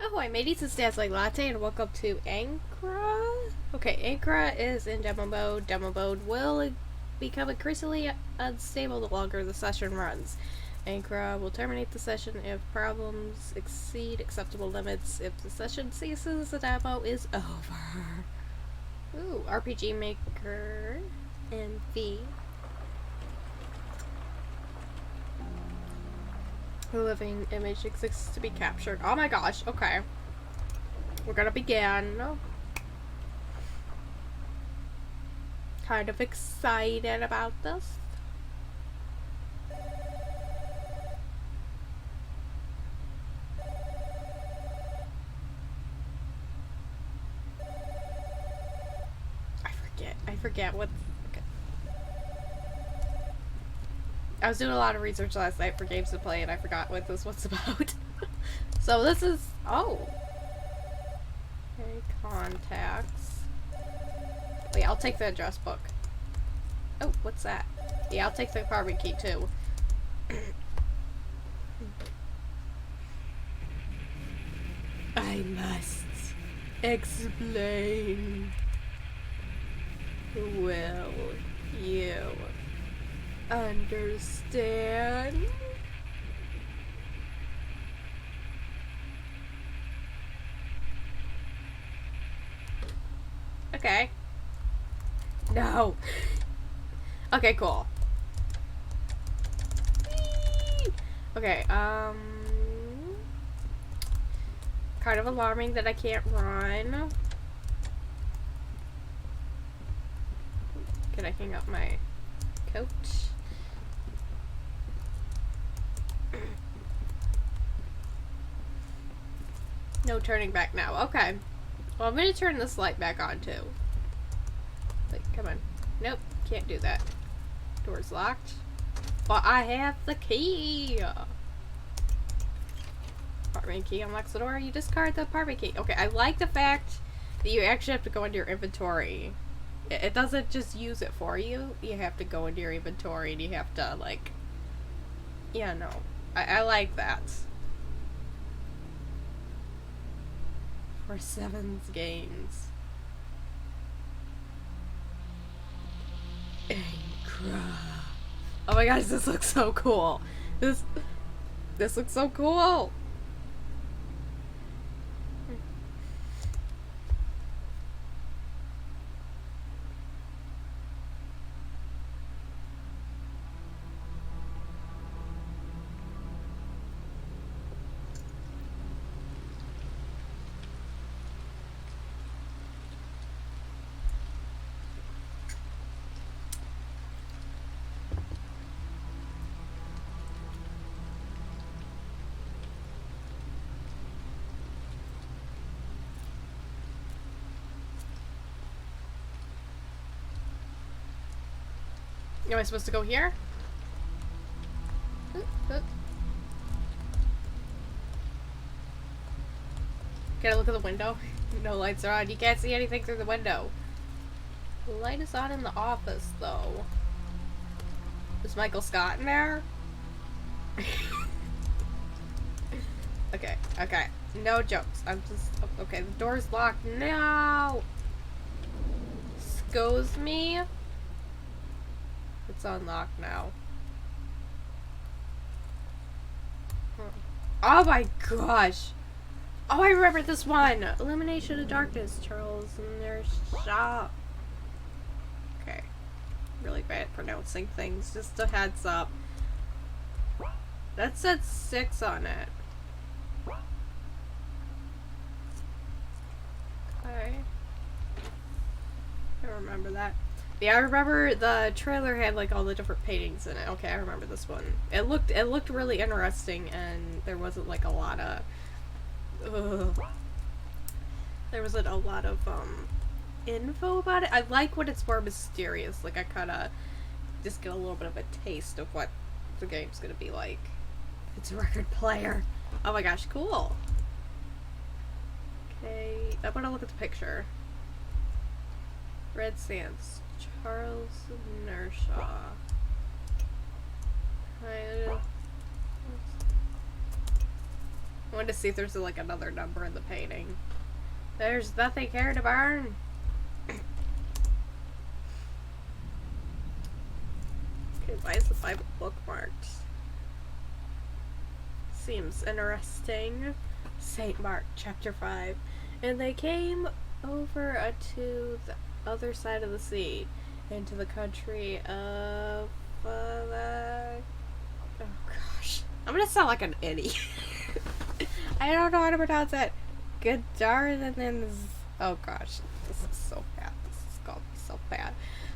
Ahoy mateys, it's Dazzling Latte and welcome to Ancra. Okay, Ancra is in demo mode. Demo mode will become increasingly unstable the longer the session runs. Ancra will terminate the session if problems exceed acceptable limits. If the session ceases, the demo is over. Ooh, RPG Maker and V. The living image exists to be captured. Oh my gosh, okay. We're gonna begin. Kind of excited about this. I forget what. Okay. I was doing a lot of research last night for games to play and I forgot what this was about. So this is, oh. Okay, contacts. Wait, I'll take the address book. Oh, what's that? Yeah, I'll take the apartment key too. I must explain. Will you understand? Okay. No. Okay, cool. Okay, kind of alarming that I can't run. Can I hang up my coat? No turning back now. Okay. Well, I'm gonna turn this light back on too. Like, come on. Nope, can't do that. Door's locked. But I have the key! Apartment key unlocks the door. You discard the apartment key. Okay, I like the fact that you actually have to go into your inventory. It doesn't just use it for you. You have to go into your inventory and you have to, like... Yeah, no. I like that. For Sevens games. Ancra. Oh my gosh, this looks so cool. This looks so cool. Am I supposed to go here? Can I look at the window? No lights are on. You can't see anything through the window. The light is on in the office, though. Is Michael Scott in there? Okay, okay. No jokes. I'm just... Okay, the door's locked. No! Excuse me? It's unlocked now. Oh my gosh! Oh, I remember this one! Illumination of Darkness, Charles and their shop. Okay. Really bad at pronouncing things. Just a heads up. That said 6 on it. Okay. I remember that. Yeah, I remember the trailer had like all the different paintings in it. Okay, I remember this one. It looked really interesting, and there wasn't like a lot of there wasn't a lot of info about it. I like when it's more mysterious. Like I kind of just get a little bit of a taste of what the game's gonna be like. It's a record player. Oh my gosh, cool. Okay, I'm gonna look at the picture. Red Sands. Charles Nershaw. want to see if there's like another number in the painting. There's nothing here to burn. Okay, why is the Bible bookmarked? Seems interesting. St. Mark, chapter 5. And they came over to the other side of the sea, into the country of oh gosh. I'm gonna sound like an idiot. I don't know how to pronounce it. Oh gosh. This is so bad. This is gonna be so bad.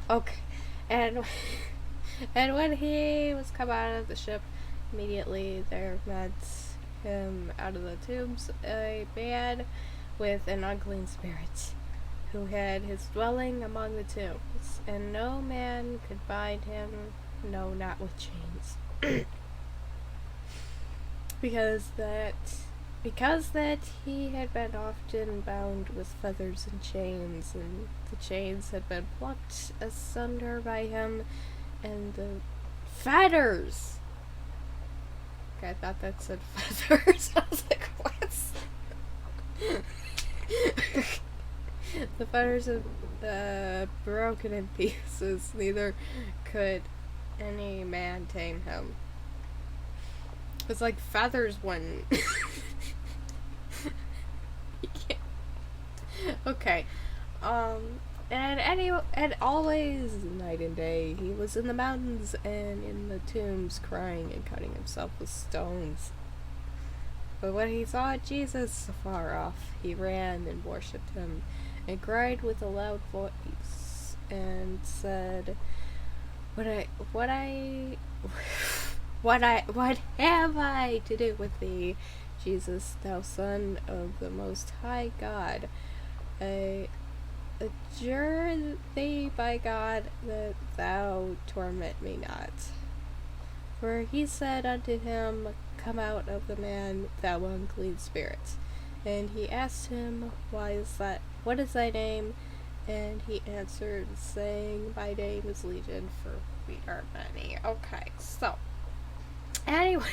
Okay. And when he was come out of the ship, immediately there met him out of the tombs a man with an unclean spirit, who had his dwelling among the tombs, and no man could bind him, no, not with chains. because that he had been often bound with feathers and chains, and the chains had been plucked asunder by him, and the feathers. Okay, I thought that said feathers. I was like, what? The feathers had broken in pieces. Neither could any man tame him. It's like feathers when you can't. Okay. And always, night and day, he was in the mountains and in the tombs, crying and cutting himself with stones. But when he saw Jesus afar off, he ran and worshipped him, and cried with a loud voice, and said, What have I to do with thee, Jesus, thou Son of the Most High God? I adjure thee by God that thou torment me not. For he said unto him, Come out of the man, thou unclean spirit. And he asked him, What is thy name? And he answered, saying, My name is Legion, for we are many. Okay, so anyways,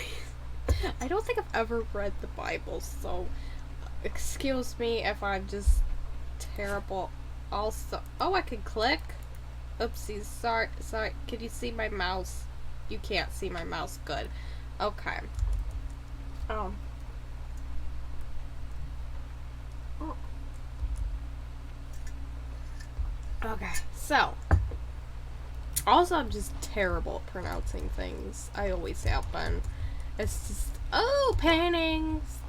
I don't think I've ever read the Bible, so excuse me if I'm just terrible. Also, oh, I can click. Oopsies, sorry. Can you see my mouse? You can't see my mouse. Good. Okay. Oh. Okay, so. Also, I'm just terrible at pronouncing things. I always have been. It's just, oh, paintings!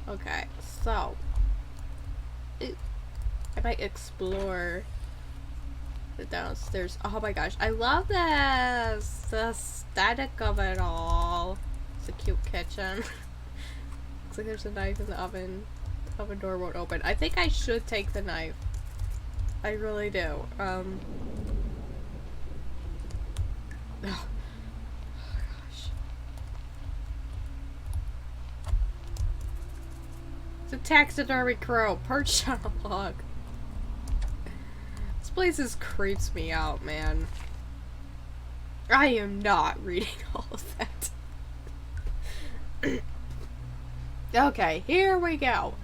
Okay, so. I might explore the downstairs. Oh my gosh, I love this! The aesthetic of it all. It's a cute kitchen. Looks like there's a knife in the oven. The oven door won't open. I think I should take the knife. I really do. Oh gosh. It's a taxidermy crow perched on a log. This place creeps me out, man. I am not reading all of that. Okay, here we go.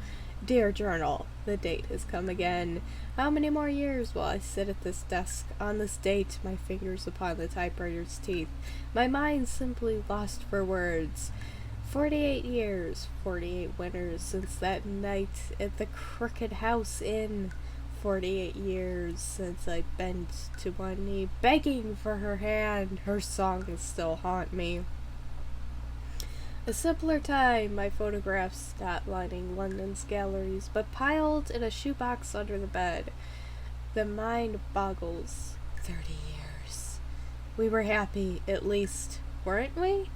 Dear Journal, the date has come again. How many more years will I sit at this desk? On this date, my fingers upon the typewriter's teeth, my mind simply lost for words. 48 years, 48 winters since that night at the Crooked House Inn. 48 years since I bent to one knee, begging for her hand. Her songs still haunt me. A simpler time, my photographs not lining London's galleries, but piled in a shoebox under the bed. The mind boggles. 30 years. We were happy, at least, weren't we?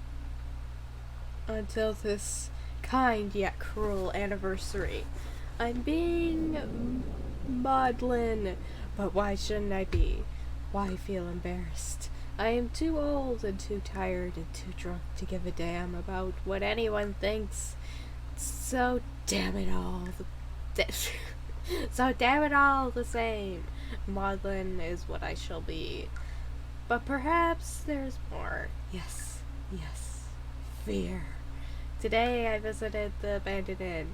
Until this kind yet cruel anniversary. I'm being maudlin, but why shouldn't I be? Why feel embarrassed? I am too old and too tired and too drunk to give a damn about what anyone thinks. So damn it all. So damn it all the same. Maudlin is what I shall be. But perhaps there's more. Yes, yes. Fear. Today I visited the abandoned inn,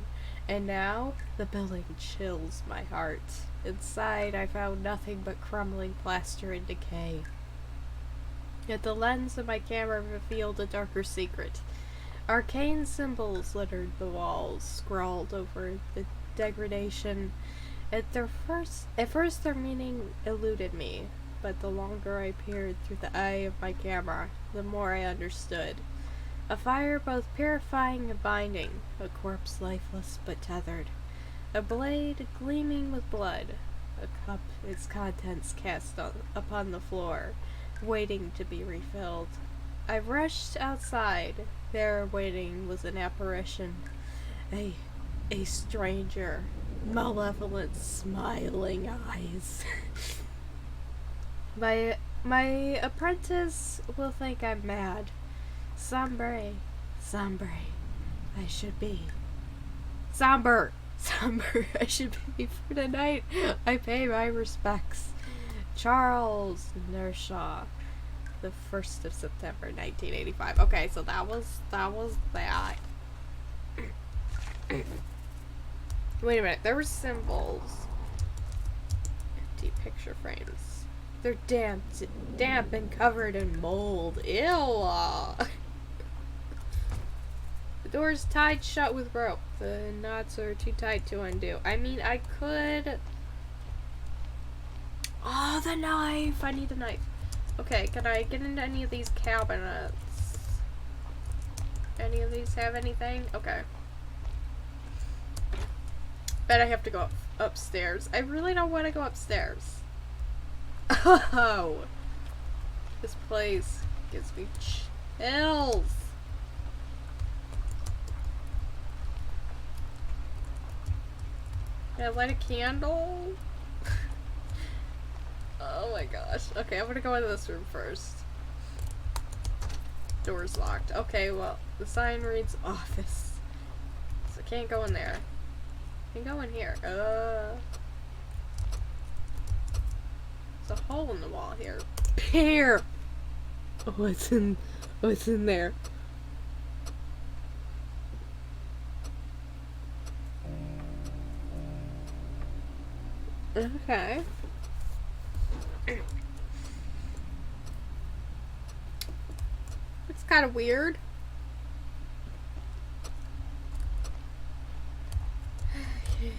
and now the building chills my heart. Inside I found nothing but crumbling plaster and decay. Yet the lens of my camera revealed a darker secret. Arcane symbols littered the walls, scrawled over the degradation. At first their meaning eluded me, but the longer I peered through the eye of my camera, the more I understood. A fire both purifying and binding, a corpse lifeless but tethered, a blade gleaming with blood, a cup, its contents cast upon the floor, waiting to be refilled. I rushed outside. There waiting was an apparition, a stranger, malevolent, smiling eyes. My apprentice will think I'm mad. Sombre, I should be. Somber, I should be for tonight. I pay my respects. Charles Nershaw, the 1st of September, 1985. Okay, so that was that. Wait a minute, there were symbols. Empty picture frames. They're damp and covered in mold. Ew. The door's tied shut with rope. The knots are too tight to undo. I mean, I could... Oh, the knife! I need a knife. Okay, can I get into any of these cabinets? Any of these have anything? Okay. Bet I have to go upstairs. I really don't want to go upstairs. Oh! This place gives me chills. Can I light a candle? Oh my gosh. Okay, I'm gonna go into this room first. Door's locked. Okay, well, the sign reads office. So I can't go in there. I can go in here. There's a hole in the wall here. Here! Oh, it's in there. Okay. It's kind of weird. Okay.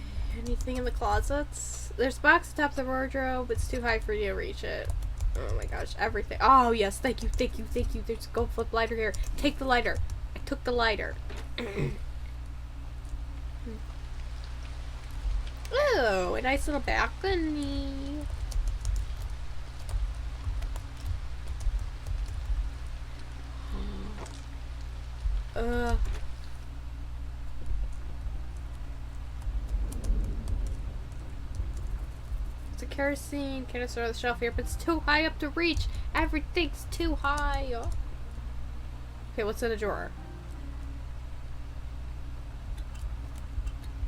Anything in the closets? There's a box atop the wardrobe. It's too high for you to reach it. Oh my gosh, everything. Oh yes, thank you. There's a gold flip lighter here. Take the lighter. I took the lighter. Oh, a nice little balcony. It's a kerosene canister on the shelf here, but it's too high up to reach. Everything's too high. Okay, what's in the drawer?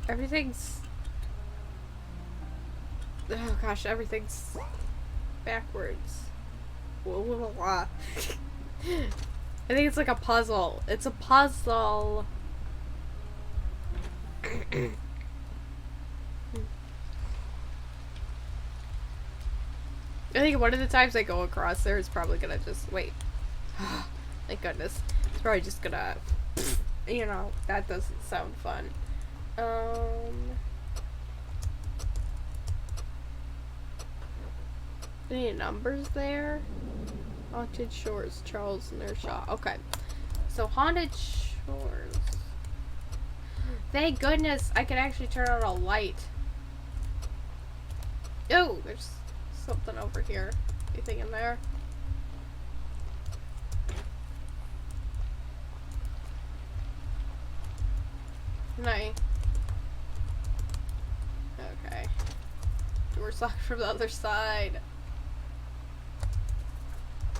Everything's... Oh gosh, everything's backwards. I think it's like a puzzle. It's a puzzle. I think one of the times I go across there is probably gonna just wait. Thank goodness. It's probably just gonna, you know, that doesn't sound fun. Any numbers there? Haunted Shores, Charles Nershaw. Okay. So, Haunted Shores. Thank goodness I can actually turn on a light. Oh, there's something over here. Anything in there? No. Okay. Door's locked from the other side.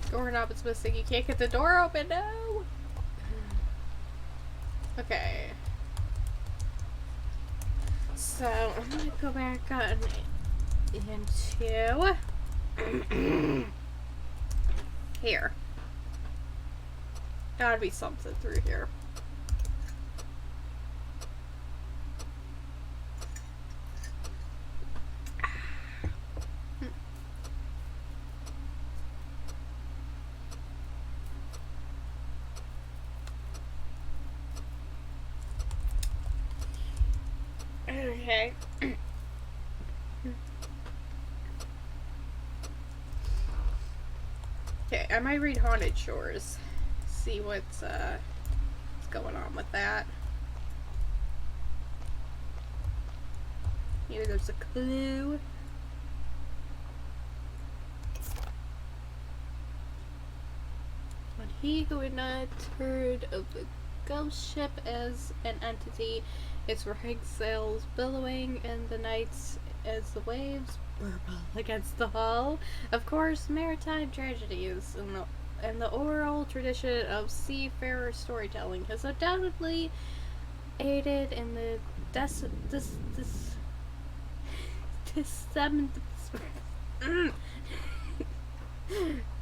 Doorknob is missing. You can't get the door open. No. Okay. So I'm gonna go back on into here. Gotta be something through here. Okay. Okay, I might read Haunted Shores. See what's going on with that. Maybe there's a clue. When he who had not heard of the ghost ship as an entity, its rigged sails billowing in the nights as the waves burble against the hull. Of course, maritime tragedies and the oral tradition of seafarer storytelling has undoubtedly aided in the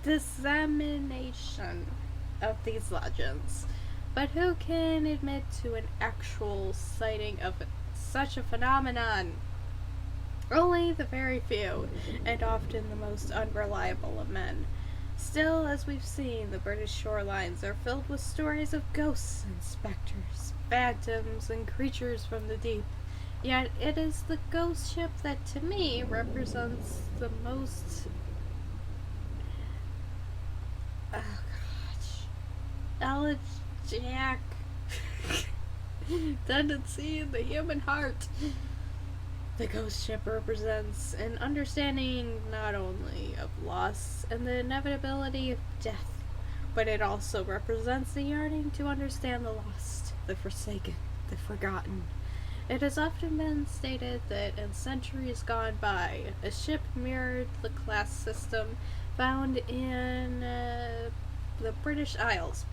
dissemination of these legends. But who can admit to an actual sighting of such a phenomenon? Only the very few, and often the most unreliable of men. Still, as we've seen, the British shorelines are filled with stories of ghosts and specters, phantoms, and creatures from the deep. Yet it is the ghost ship that, to me, represents the most... oh gosh... elegiac tendency in the human heart. The ghost ship represents an understanding not only of loss and the inevitability of death, but it also represents the yearning to understand the lost, the forsaken, the forgotten. It has often been stated that in centuries gone by, a ship mirrored the class system found in the British Isles.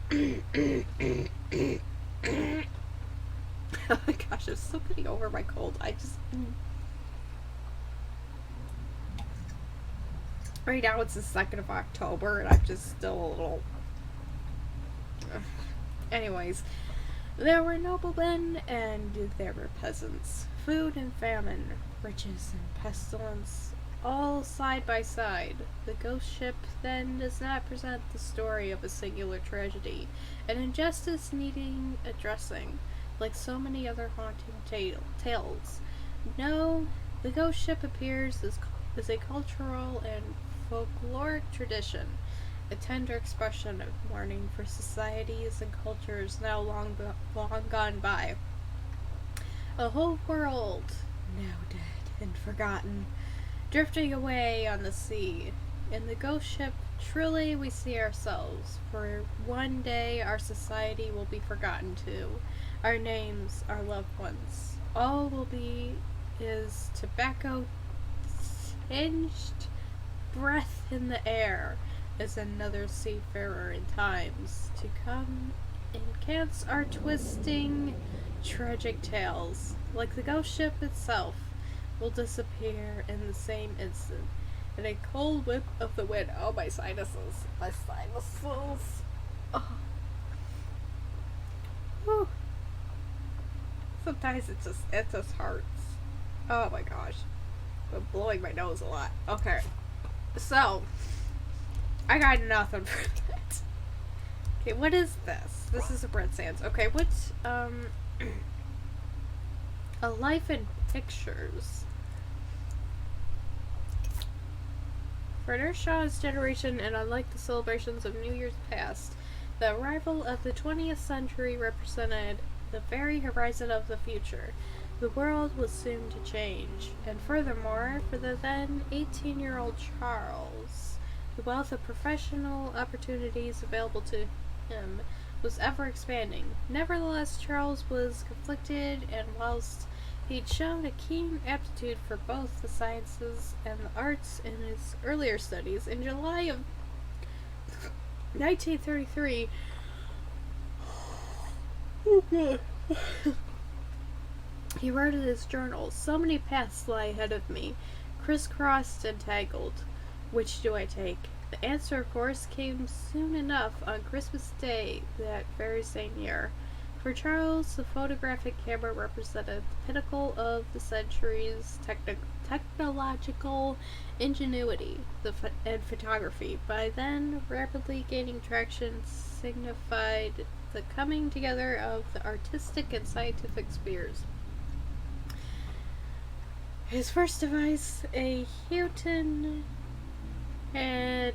Oh my gosh, I'm still getting over my cold. Right now it's the 2nd of October and I'm just still a little... Anyways, there were noblemen and there were peasants. Food and famine, riches and pestilence, all side by side. The ghost ship then does not present the story of a singular tragedy, an injustice needing addressing, like so many other haunting tales. No, the ghost ship appears as a cultural and folkloric tradition, a tender expression of mourning for societies and cultures now long gone by. A whole world, now dead and forgotten, drifting away on the sea. In the ghost ship, truly we see ourselves, for one day our society will be forgotten too. Our names, our loved ones, all will be is tobacco tinged breath in the air as another seafarer in times to come encants our twisting, tragic tales. Like the ghost ship itself, will disappear in the same instant, in a cold whip of the wind. Oh, my sinuses. My sinuses. Oh. Whew. Sometimes it just hurts. Oh my gosh. I'm blowing my nose a lot. Okay. So, I got nothing for that. Okay, what is this? This is a Brent Sands. Okay, what's, A Life in Pictures. For Nurse Shaw's generation, and unlike the celebrations of New Year's past, the arrival of the 20th century represented the very horizon of the future. The world was soon to change, and furthermore, for the then 18-year-old Charles, the wealth of professional opportunities available to him was ever expanding. Nevertheless, Charles was conflicted, and whilst he'd shown a keen aptitude for both the sciences and the arts in his earlier studies, in July of 1933, he wrote in his journal, "So many paths lie ahead of me, crisscrossed and tangled. Which do I take?" The answer, of course, came soon enough on Christmas Day that very same year. For Charles, the photographic camera represented the pinnacle of the century's technological ingenuity, and photography, by then rapidly gaining traction, signified the coming together of the artistic and scientific spheres. His first device, a Houghton, had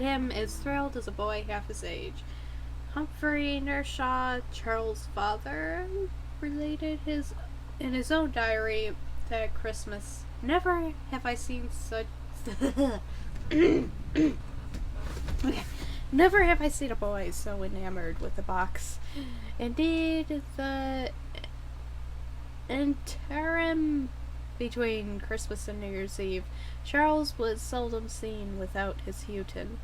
him as thrilled as a boy half his age. Humphrey Nershaw, Charles' father, related in his own diary that Christmas, "Never have I seen such okay. Never have I seen a boy so enamored with a box. Indeed, the interim between Christmas and New Year's Eve, Charles was seldom seen without his Houghton.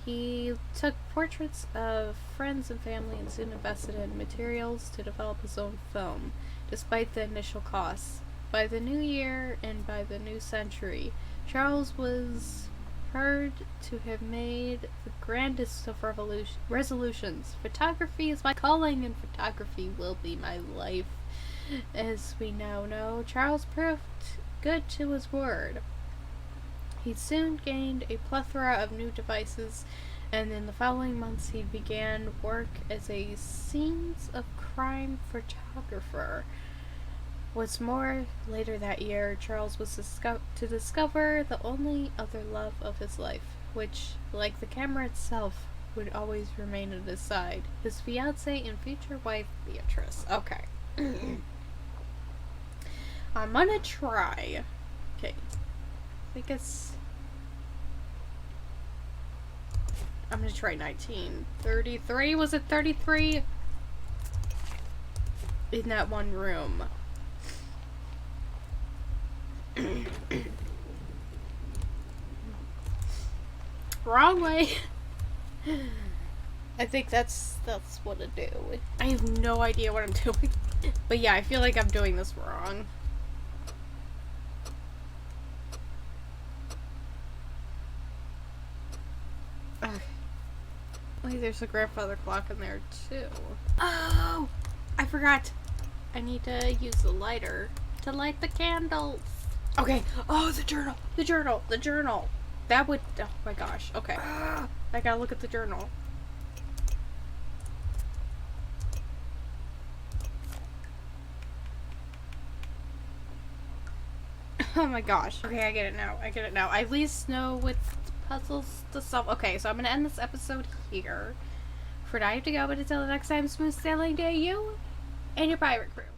He took portraits of friends and family and soon invested in materials to develop his own film, despite the initial costs. By the new year and by the new century, Charles was heard to have made the grandest of resolutions. Photography is my calling, and photography will be my life. As we now know, Charles proved good to his word. He soon gained a plethora of new devices, and in the following months he began work as a scenes of crime photographer. What's more, later that year, Charles was to discover the only other love of his life, which, like the camera itself, would always remain at his side. His fiancée and future wife, Beatrice. Okay. I'm gonna try. Okay. I think I'm gonna try 1933. Was it 33? In that one room. Wrong way. I think that's what I do. I have no idea what I'm doing. But yeah, I feel like I'm doing this wrong. Okay. Wait, there's a grandfather clock in there too. Oh! I forgot. I need to use the lighter to light the candles. Okay. Oh, the journal. The journal. The journal. That would... Oh my gosh. Okay. I gotta look at the journal. Oh my gosh. Okay, I get it now. I get it now. I at least know what puzzles to solve. Okay, so I'm gonna end this episode here. For now, I have to go, but until the next time, smooth sailing to you and your pirate crew.